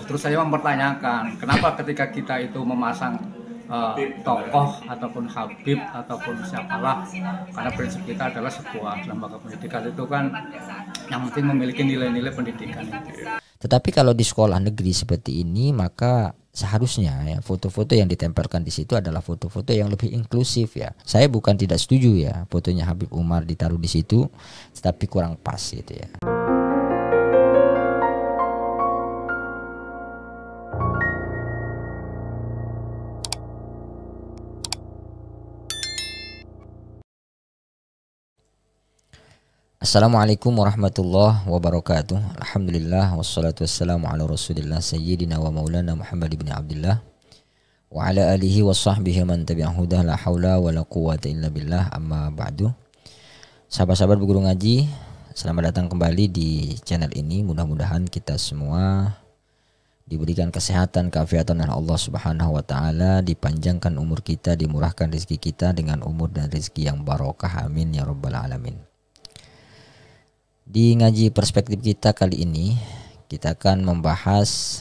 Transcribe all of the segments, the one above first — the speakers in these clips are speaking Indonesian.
Justru saya mempertanyakan, kenapa ketika kita itu memasang tokoh ataupun habib ataupun siapalah, karena prinsip kita adalah sebuah lembaga pendidikan itu kan yang penting memiliki nilai-nilai pendidikan itu. Tetapi kalau di sekolah negeri seperti ini, maka seharusnya ya foto-foto yang ditempelkan di situ adalah foto-foto yang lebih inklusif ya. Saya bukan tidak setuju ya fotonya Habib Umar ditaruh di situ, tetapi kurang pas gitu ya. Assalamualaikum warahmatullahi wabarakatuh. Alhamdulillah wassalatu wassalamu ala rasulillah sayyidina wa maulana Muhammad ibn Abdullah wa ala alihi wa sahbihi man tabi'ahu hudah la hawla wa la quwwata illa billah, amma ba'du. Sahabat-sahabat berguru ngaji, selamat datang kembali di channel ini. Mudah-mudahan kita semua diberikan kesehatan, keafiatan oleh Allah Subhanahu wa taala, dipanjangkan umur kita, dimurahkan rezeki kita dengan umur dan rezeki yang barokah, amin ya rabbal alamin. Di ngaji perspektif kita kali ini, kita akan membahas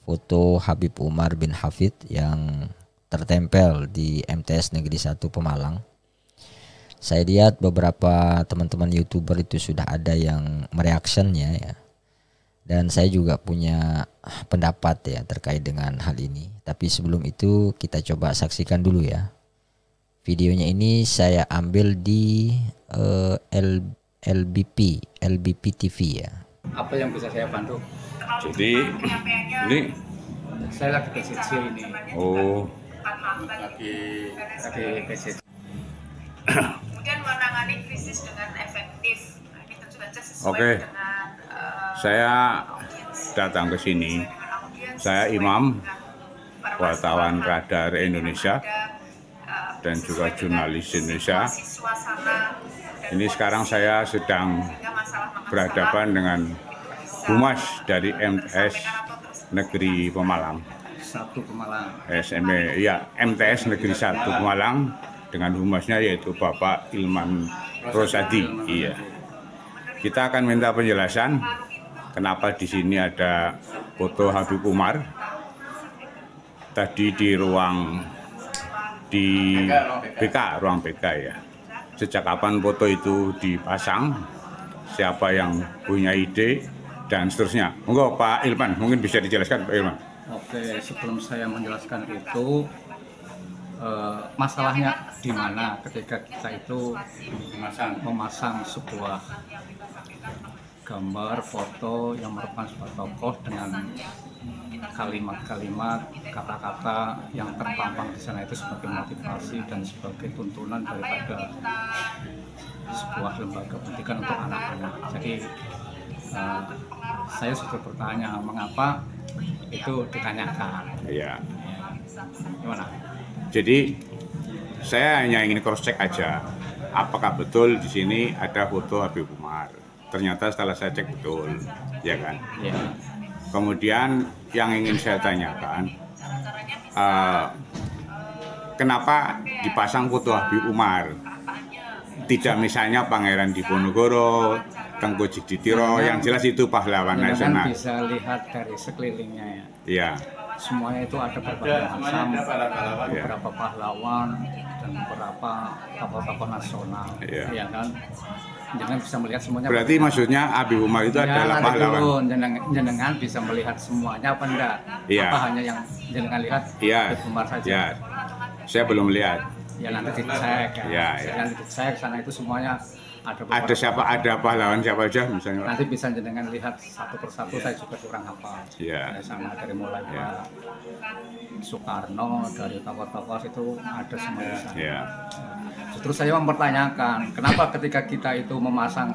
foto Habib Umar bin Hafid yang tertempel di MTS Negeri 1 Pemalang. Saya lihat beberapa teman-teman YouTuber itu sudah ada yang mereaksinya ya. Dan saya juga punya pendapat ya terkait dengan hal ini. Tapi sebelum itu kita coba saksikan dulu ya. Videonya ini saya ambil di LBP TV ya. Apa yang bisa saya bantu? Jadi ini Saya lagi PCC ini. oh Lagi PCC. Kemudian menangani krisis dengan efektif. Nah, ini tentu saja sesuai Oke. dengan saya datang ke sini. Saya Imam, wartawan Radar Indonesia dan juga jurnalis Indonesia. Ini sekarang saya sedang berhadapan dengan Humas dari MTS Negeri Pemalang. 1 Pemalang. SME ya, MTS Negeri 1 Pemalang dengan humasnya yaitu Bapak Ilman Rosadi. Iya. Kita akan minta penjelasan kenapa di sini ada foto Habib Umar. Tadi di ruang BK ya. Sejak kapan foto itu dipasang, siapa yang punya ide, dan seterusnya. Monggo Pak Ilman, mungkin bisa dijelaskan Pak Ilman. Oke, sebelum saya menjelaskan itu, masalahnya di mana ketika kita itu memasang sebuah gambar, foto yang merupakan sebuah tokoh dengan kalimat-kalimat, kata-kata yang terpampang di sana itu sebagai motivasi dan sebagai tuntunan daripada sebuah lembaga pendidikan untuk anak-anak. Jadi saya sudah bertanya mengapa itu ditanyakan. Iya. Gimana? Jadi saya hanya ingin cross check aja, apakah betul di sini ada foto Habib Umar. Ternyata setelah saya cek betul, ya kan? Ya. Kemudian yang ingin saya tanyakan, kenapa dipasang foto Habib Umar? Tidak misalnya Pangeran Diponegoro, Tengku Jigditiro, yang jelas itu pahlawan nasional. Bisa lihat dari sekelilingnya ya. Iya. Semuanya itu ada berbagai macam, beberapa pahlawan dan beberapa tokoh-tokoh nasional, Iya. ya kan? Jangan bisa melihat semuanya. Berarti maksudnya Habib Umar itu adalah pahlawan. Jenengan bisa melihat semuanya apa enggak? Iya. Apa hanya yang jenengan lihat Iya. Habib Umar saja? Iya. Saya belum lihat. Ya nanti dicek ya. Iya, iya. Nanti dicek sana itu semuanya ada. Ada siapa? Ada pahlawan siapa aja misalnya? Nanti bisa jenengan lihat satu persatu, saya juga kurang hafal. Iya. Dari sana dari mulai Iya. Pak Soekarno, dari tokoh-tokoh itu ada semua di sana. Iya. Justru saya mempertanyakan, kenapa ketika kita itu memasang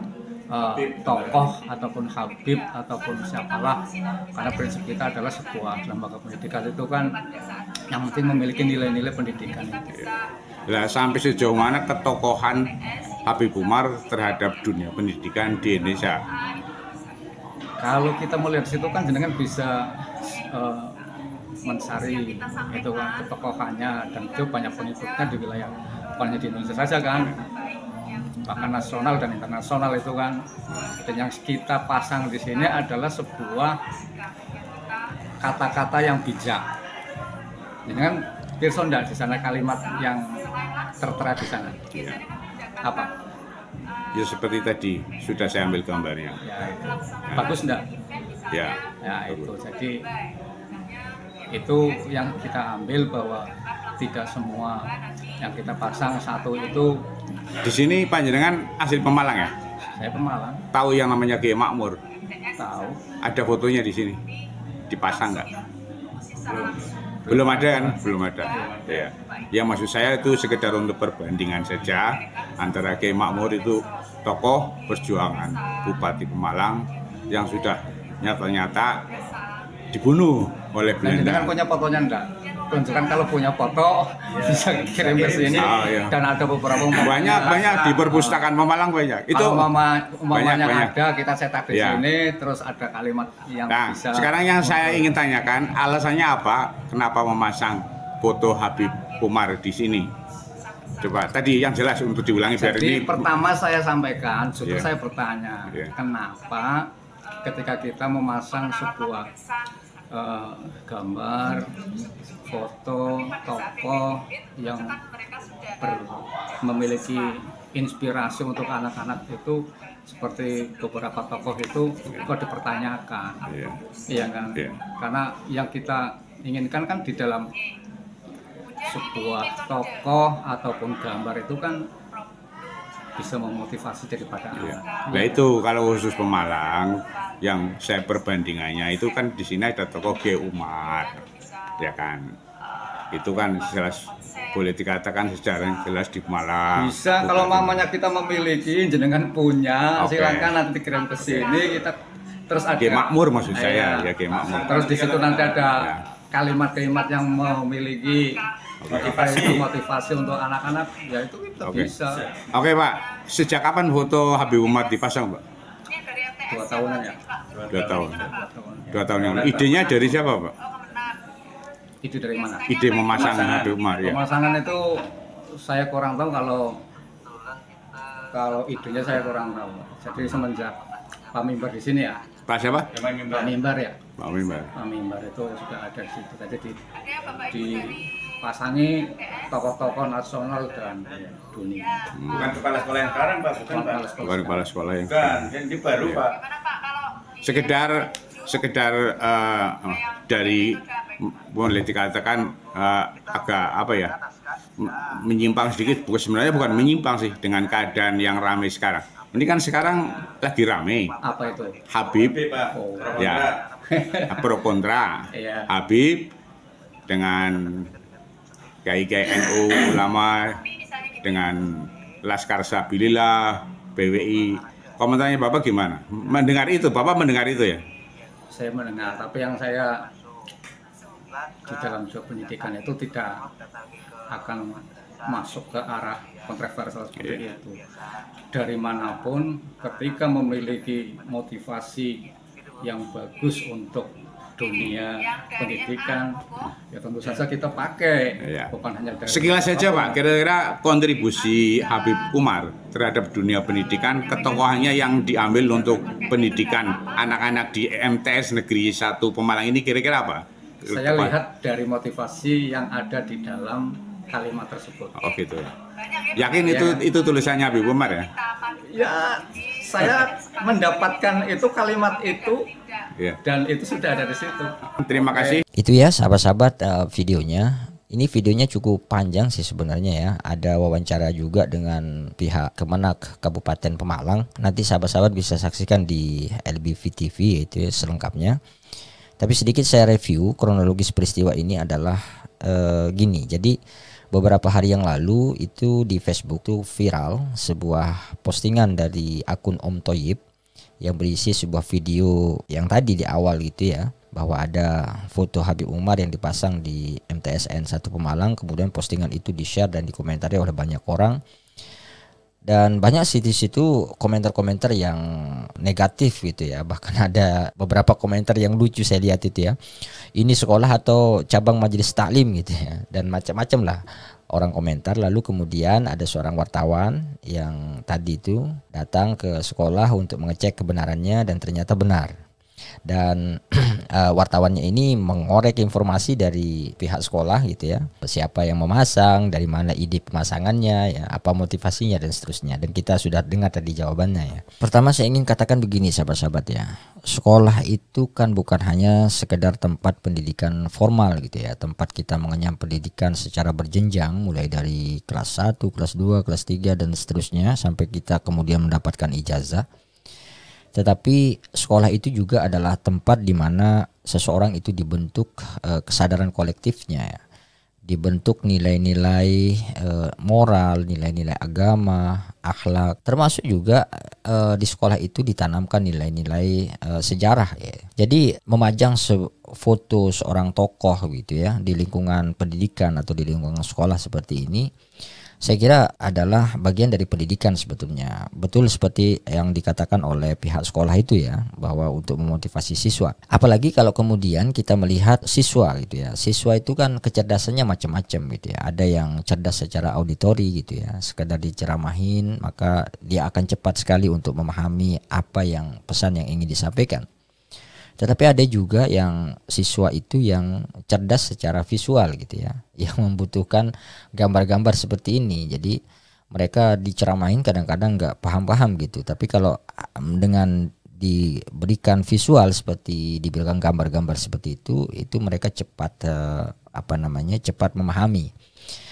tokoh ataupun habib ataupun siapalah, karena prinsip kita adalah sebuah lembaga pendidikan itu kan yang penting memiliki nilai-nilai pendidikan itu. Nah, sampai sejauh mana ketokohan Habib Umar terhadap dunia pendidikan di Indonesia? Kalau kita melihat situ kan jenengan bisa mencari itu kan ketokohannya, dan itu banyak pengikutnya di wilayah, bukannya di Indonesia saja kan. bahkan nasional dan internasional itu kan. Dan yang kita pasang di sini adalah sebuah kata-kata yang bijak. Ini kan Pirsa enggak di sana kalimat yang tertera di sana. Ya. Apa? Ya seperti tadi sudah saya ambil gambarnya. Ya, itu. Bagus enggak? Ya. Ya itu. Jadi itu yang kita ambil bahwa tidak semua yang kita pasang satu itu. Di sini panjenengan asli Pemalang ya? Saya Pemalang. Tahu yang namanya Kiai Makmur? Tahu. Ada fotonya di sini? Dipasang nggak? Belum ada kan? Belum ada. Ya. Ya maksud saya itu sekedar untuk perbandingan saja antara Kiai Makmur itu tokoh perjuangan Bupati Pemalang yang sudah nyata-nyata dibunuh oleh Dan Belanda. kan punya fotonya enggak? Tunjukkan kalau punya foto bisa kirim ke sini. Iya. Dan ada beberapa Banyak di perpustakaan Pemalang banyak. Itu umpamanya banyak. ada kita cetak di Ya. sini, terus ada kalimat yang Nah, bisa. sekarang yang saya ingin tanyakan, alasannya apa? Kenapa memasang foto Habib Umar di sini? Coba tadi yang jelas untuk diulangi biar Jadi ini. pertama saya sampaikan, justru Iya. saya bertanya, Iya. kenapa ketika kita memasang sebuah gambar, foto, tokoh yang memiliki inspirasi untuk anak-anak itu seperti beberapa tokoh itu kok dipertanyakan, Iya. iya kan? Iya. Karena yang kita inginkan kan di dalam sebuah tokoh ataupun gambar itu kan bisa memotivasi daripada Iya. anak. Nah itu kalau khusus Pemalang yang saya perbandingannya itu kan di sini ada tokoh Kiai Umar, ya kan? Itu kan jelas boleh dikatakan secara jelas di Pemalang. Bisa kalau mamanya kita memiliki, jenengan punya, Oke. silakan nanti dikirim ke sini kita terus ada Kiai Makmur maksud saya, Iya. ya Kiai Makmur. Terus di situ nanti ada Ya. kalimat-kalimat yang memiliki motivasi untuk anak-anak, ya itu kita Oke. bisa. Oke Pak, sejak kapan foto Habib Umar dipasang Pak? 2 tahunan ya. 2 tahun. 2 tahun. 2 tahun yang lalu. Idenya dari siapa Pak? Itu dari mana? Ide memasang Habib Umar ya. Pemasangan itu saya kurang tahu kalau idenya saya kurang tahu. Jadi semenjak Pak Mimbar di sini ya. Pak siapa? Pak Mimbar ya. Pak Mimbar. Pak Mimbar itu sudah ada di situ. Jadi dipasangi tokoh-tokoh nasional dan dunia. Bukan kepala sekolah yang sekarang, Pak. Bukan, Pak. Bukan kepala sekolah yang Bukan, ini baru, Iya. Pak. sekedar dari boleh dikatakan agak apa ya menyimpang sedikit, sebenarnya bukan menyimpang sih dengan keadaan yang ramai sekarang. Ini kan sekarang lagi ramai Apa itu? Habib Oke, Pak. Oh. ya pro kontra Iya. Habib dengan kiai-kiai NU ulama dengan Laskar Sabilillah PWI. Komentarnya Bapak gimana? Mendengar itu, Bapak mendengar itu ya? Saya mendengar, tapi yang saya di dalam job pendidikan itu tidak akan masuk ke arah kontroversial seperti itu. Dari manapun, ketika memiliki motivasi yang bagus untuk dunia pendidikan, ya tentu saja kita pakai, Iya. bukan hanya dari Sekilas saja Pak, kira-kira kontribusi Habib Umar terhadap dunia pendidikan, ketokohannya yang diambil untuk pendidikan anak-anak di MTS Negeri 1 Pemalang ini kira-kira apa? Saya lihat dari motivasi yang ada di dalam kalimat tersebut. Oh gitu. Yakin itu tulisannya Habib Umar ya? Ya, saya mendapatkan itu kalimat itu Iya. dan itu sudah ada di situ. Terima kasih. Itu ya sahabat-sahabat videonya. Ini videonya cukup panjang sih sebenarnya ya. Ada wawancara juga dengan pihak Kemenak Kabupaten Pemalang. Nanti sahabat-sahabat bisa saksikan di LBV TV itu ya, selengkapnya. Tapi sedikit saya review kronologis peristiwa ini adalah gini. Jadi beberapa hari yang lalu itu di Facebook tuh viral sebuah postingan dari akun Om Toyib yang berisi sebuah video yang tadi di awal gitu ya, bahwa ada foto Habib Umar yang dipasang di MTSN 1 Pemalang. Kemudian postingan itu di-share dan dikomentari oleh banyak orang. Dan banyak sih di situ komentar-komentar yang negatif gitu ya. Bahkan ada beberapa komentar yang lucu saya lihat itu ya. Ini sekolah atau cabang majelis taklim gitu ya. Dan macam-macam lah orang komentar, lalu kemudian ada seorang wartawan yang tadi itu datang ke sekolah untuk mengecek kebenarannya dan ternyata benar. Dan wartawannya ini mengorek informasi dari pihak sekolah gitu ya, siapa yang memasang, dari mana ide pemasangannya ya, apa motivasinya dan seterusnya, dan kita sudah dengar tadi jawabannya ya. Pertama saya ingin katakan begini sahabat-sahabat ya, sekolah itu kan bukan hanya sekedar tempat pendidikan formal gitu ya, tempat kita mengenyam pendidikan secara berjenjang mulai dari kelas 1, kelas 2, kelas 3 dan seterusnya sampai kita kemudian mendapatkan ijazah. Tetapi sekolah itu juga adalah tempat di mana seseorang itu dibentuk kesadaran kolektifnya ya. Dibentuk nilai-nilai moral, nilai-nilai agama, akhlak, termasuk juga di sekolah itu ditanamkan nilai-nilai sejarah ya. Jadi memajang foto seorang tokoh gitu ya di lingkungan pendidikan atau di lingkungan sekolah seperti ini, saya kira adalah bagian dari pendidikan sebetulnya. Betul seperti yang dikatakan oleh pihak sekolah itu ya, bahwa untuk memotivasi siswa. Apalagi kalau kemudian kita melihat siswa gitu ya. Siswa itu kan kecerdasannya macam-macam gitu ya. Ada yang cerdas secara auditori gitu ya, sekedar diceramahin maka dia akan cepat sekali untuk memahami apa yang pesan yang ingin disampaikan. Tetapi ada juga yang siswa itu yang cerdas secara visual gitu ya, yang membutuhkan gambar-gambar seperti ini. Jadi mereka diceramain kadang-kadang nggak paham-paham gitu. Tapi kalau dengan diberikan visual seperti diberikan gambar-gambar seperti itu mereka cepat cepat memahami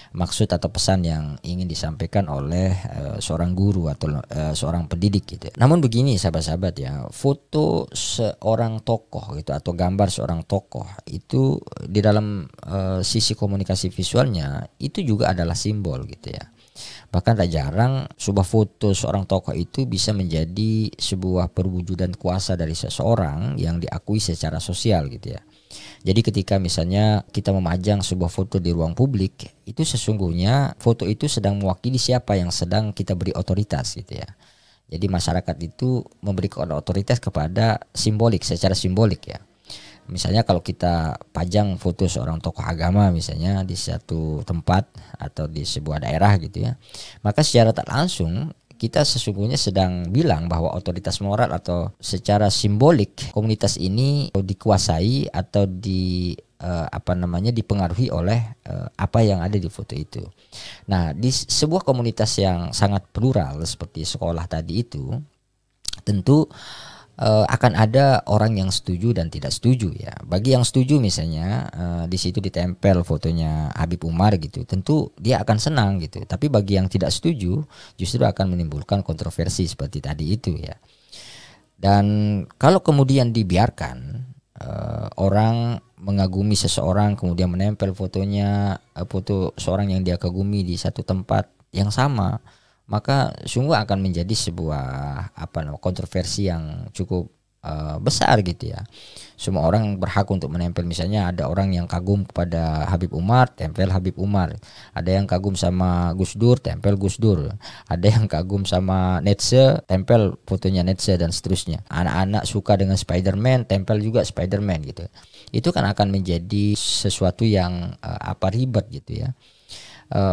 maksud atau pesan yang ingin disampaikan oleh seorang guru atau seorang pendidik gitu. Namun begini sahabat-sahabat ya, foto seorang tokoh gitu atau gambar seorang tokoh itu di dalam sisi komunikasi visualnya itu juga adalah simbol gitu ya. Bahkan tak jarang sebuah foto seorang tokoh itu bisa menjadi sebuah perwujudan kuasa dari seseorang yang diakui secara sosial gitu ya. Jadi ketika misalnya kita memajang sebuah foto di ruang publik, itu sesungguhnya foto itu sedang mewakili siapa yang sedang kita beri otoritas gitu ya. Jadi masyarakat itu memberikan otoritas kepada secara simbolik ya. Misalnya kalau kita pajang foto seorang tokoh agama misalnya di satu tempat atau di sebuah daerah gitu ya, maka secara tak langsung kita sesungguhnya sedang bilang bahwa otoritas moral atau secara simbolik komunitas ini dikuasai atau dipengaruhi oleh apa yang ada di foto itu. Nah, di sebuah komunitas yang sangat plural seperti sekolah tadi itu, tentu akan ada orang yang setuju dan tidak setuju ya. Bagi yang setuju misalnya di situ ditempel fotonya Habib Umar gitu, tentu dia akan senang gitu. Tapi bagi yang tidak setuju justru akan menimbulkan kontroversi seperti tadi itu ya. Dan kalau kemudian dibiarkan orang mengagumi seseorang kemudian menempel fotonya, foto seorang yang dia kagumi di satu tempat yang sama, maka sungguh akan menjadi sebuah kontroversi yang cukup besar gitu ya. Semua orang berhak untuk menempel, misalnya ada orang yang kagum kepada Habib Umar, tempel Habib Umar. Ada yang kagum sama Gus Dur, tempel Gus Dur. Ada yang kagum sama Nietzsche, tempel fotonya Nietzsche dan seterusnya. Anak-anak suka dengan Spider-Man, tempel juga Spider-Man gitu. Itu kan akan menjadi sesuatu yang ribet gitu ya.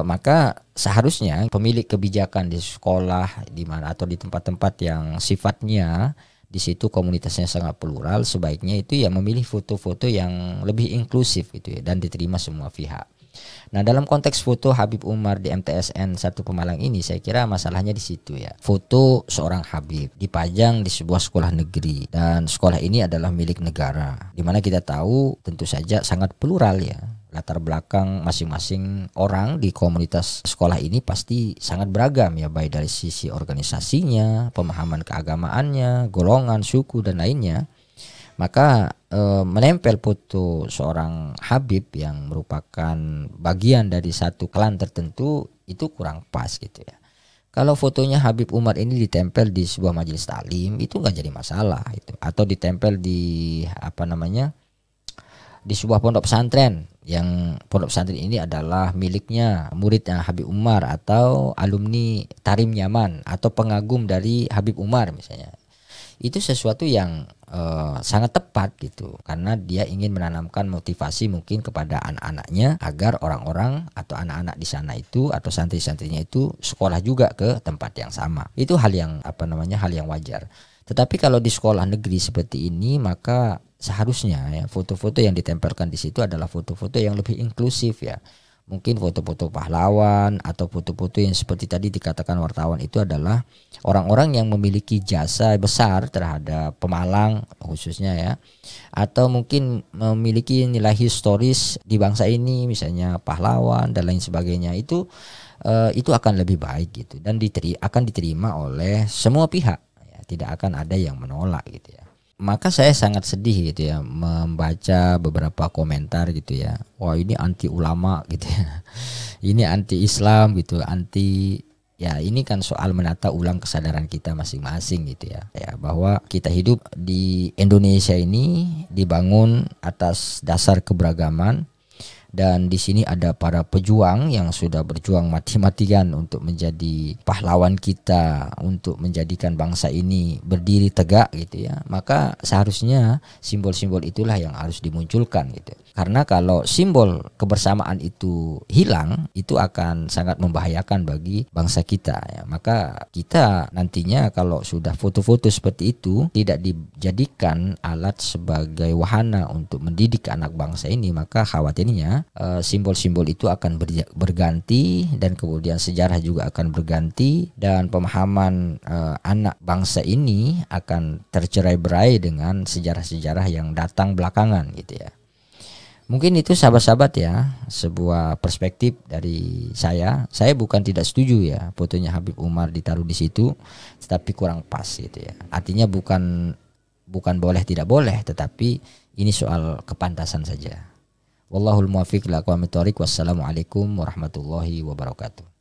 Maka seharusnya pemilik kebijakan di sekolah di mana atau di tempat-tempat yang sifatnya di situ komunitasnya sangat plural, sebaiknya itu ya memilih foto-foto yang lebih inklusif gitu ya dan diterima semua pihak. Nah, dalam konteks foto Habib Umar di MTSN 1 Pemalang ini saya kira masalahnya di situ ya. Foto seorang Habib dipajang di sebuah sekolah negeri dan sekolah ini adalah milik negara. Di mana kita tahu tentu saja sangat plural ya. Latar belakang masing-masing orang di komunitas sekolah ini pasti sangat beragam ya, baik dari sisi organisasinya, pemahaman keagamaannya, golongan, suku dan lainnya. Maka menempel foto seorang Habib yang merupakan bagian dari satu klan tertentu itu kurang pas gitu ya. Kalau fotonya Habib Umar ini ditempel di sebuah majelis taklim itu nggak jadi masalah itu, atau ditempel di di sebuah pondok pesantren yang pondok pesantren ini adalah miliknya muridnya Habib Umar atau alumni Tarim Yaman atau pengagum dari Habib Umar misalnya. itu sesuatu yang sangat tepat gitu, karena dia ingin menanamkan motivasi mungkin kepada anak-anaknya agar orang-orang atau anak-anak di sana itu atau santri-santrinya itu sekolah juga ke tempat yang sama. Itu hal yang hal yang wajar. Tetapi kalau di sekolah negeri seperti ini, maka seharusnya ya foto-foto yang ditempelkan di situ adalah foto-foto yang lebih inklusif ya. Mungkin foto-foto pahlawan atau foto-foto yang seperti tadi dikatakan wartawan itu adalah orang-orang yang memiliki jasa besar terhadap Pemalang khususnya ya, atau mungkin memiliki nilai historis di bangsa ini, misalnya pahlawan dan lain sebagainya. Itu akan lebih baik gitu, dan akan diterima oleh semua pihak ya, tidak akan ada yang menolak gitu ya. Maka saya sangat sedih gitu ya membaca beberapa komentar gitu ya. Wah, ini anti ulama gitu ya. Ini anti Islam gitu, anti ya, ini kan soal menata ulang kesadaran kita masing-masing gitu ya. Ya, bahwa kita hidup di Indonesia ini dibangun atas dasar keberagaman. Dan di sini ada para pejuang yang sudah berjuang mati-matian untuk menjadi pahlawan kita, untuk menjadikan bangsa ini berdiri tegak gitu ya. Maka seharusnya simbol-simbol itulah yang harus dimunculkan gitu. Karena kalau simbol kebersamaan itu hilang, itu akan sangat membahayakan bagi bangsa kita ya. Maka kita nantinya kalau sudah foto-foto seperti itu tidak dijadikan alat sebagai wahana untuk mendidik anak bangsa ini, maka khawatirnya simbol-simbol itu akan berganti, dan kemudian sejarah juga akan berganti, dan pemahaman anak bangsa ini akan tercerai-berai dengan sejarah-sejarah yang datang belakangan gitu ya. Mungkin itu sahabat-sahabat ya, sebuah perspektif dari saya. Saya bukan tidak setuju ya fotonya Habib Umar ditaruh di situ, tetapi kurang pas gitu ya. Artinya bukan boleh tidak boleh, tetapi ini soal kepantasan saja. Wallahul muwaffiq ila aqwamit thoriq. Wassalamualaikum warahmatullahi wabarakatuh.